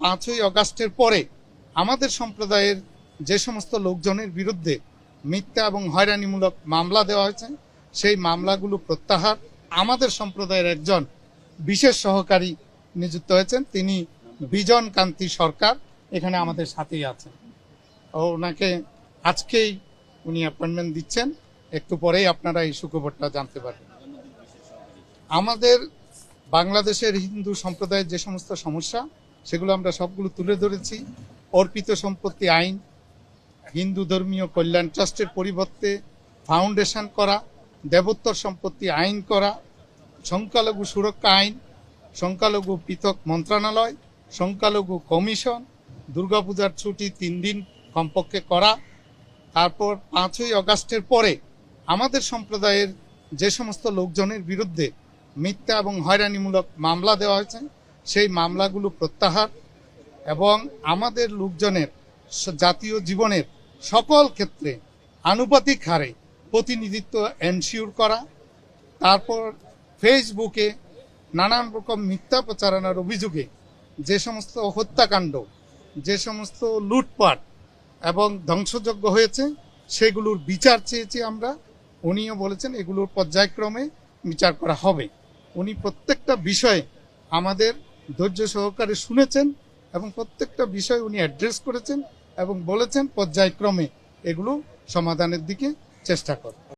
5ই আগস্টের পরে আমাদের সম্প্রদায়ের যে সমস্ত লোকজনের বিরুদ্ধে মিথ্যা এবং হয়রানিমূলক মামলা দেওয়া হয়েছে সেই মামলাগুলো প্রত্যাহার। আমাদের সম্প্রদায়ের একজন বিশেষ সহকারী নিযুক্ত হয়েছেন, তিনি বিজন কান্তি সরকার, এখানে আমাদের সাথেই আছেন। ওনাকে আজকেই উনি অ্যাপয়েন্টমেন্ট দিচ্ছেন, একটু পরেই আপনারা এই সুখবরটা জানতে পারবেন। আমাদের বাংলাদেশের হিন্দু সম্প্রদায়ের যে সমস্ত সমস্যা সেগুলো আমরা সবগুলো তুলে ধরেছি। অর্পিত সম্পত্তি আইন, হিন্দু ধর্মীয় কল্যাণ ট্রাস্টের পরিবর্তে ফাউন্ডেশন করা, দেবোত্তর সম্পত্তি আইন করা, সংখ্যালঘু সুরক্ষা আইন, সংখ্যালঘু পৃথক মন্ত্রণালয়, সংখ্যালঘু কমিশন, দুর্গাপূজার ছুটি 3 দিন কমপক্ষে করা। তারপর 5ই আগস্টের পরে আমাদের সম্প্রদায়ের যে সমস্ত লোকজনের বিরুদ্ধে মিথ্যা এবং হয়রানিমূলক মামলা দেওয়া হয়েছে সেই মামলাগুলো প্রত্যাহার এবং আমাদের লোকজনের জাতীয় জীবনের সকল ক্ষেত্রে আনুপাতিক হারে প্রতিনিধিত্ব এনশিওর করা। তারপর ফেসবুকে নানান রকম মিথ্যা প্রচারণার অভিযোগে যে সমস্ত হত্যাকাণ্ড, যে সমস্ত লুটপাট এবং ধ্বংসযজ্ঞ হয়েছে সেগুলোর বিচার চেয়েছি আমরা। উনিও বলেছেন এগুলোর পর্যায়ক্রমে বিচার করা হবে। উনি প্রত্যেকটা বিষয়ে আমাদের ধৈর্য সহকারে শুনেছেন এবং প্রত্যেকটা বিষয় উনি অ্যাড্রেস করেছেন এবং বলেছেন পর্যায়ক্রমে এগুলো সমাধানের দিকে চেষ্টা করবেন।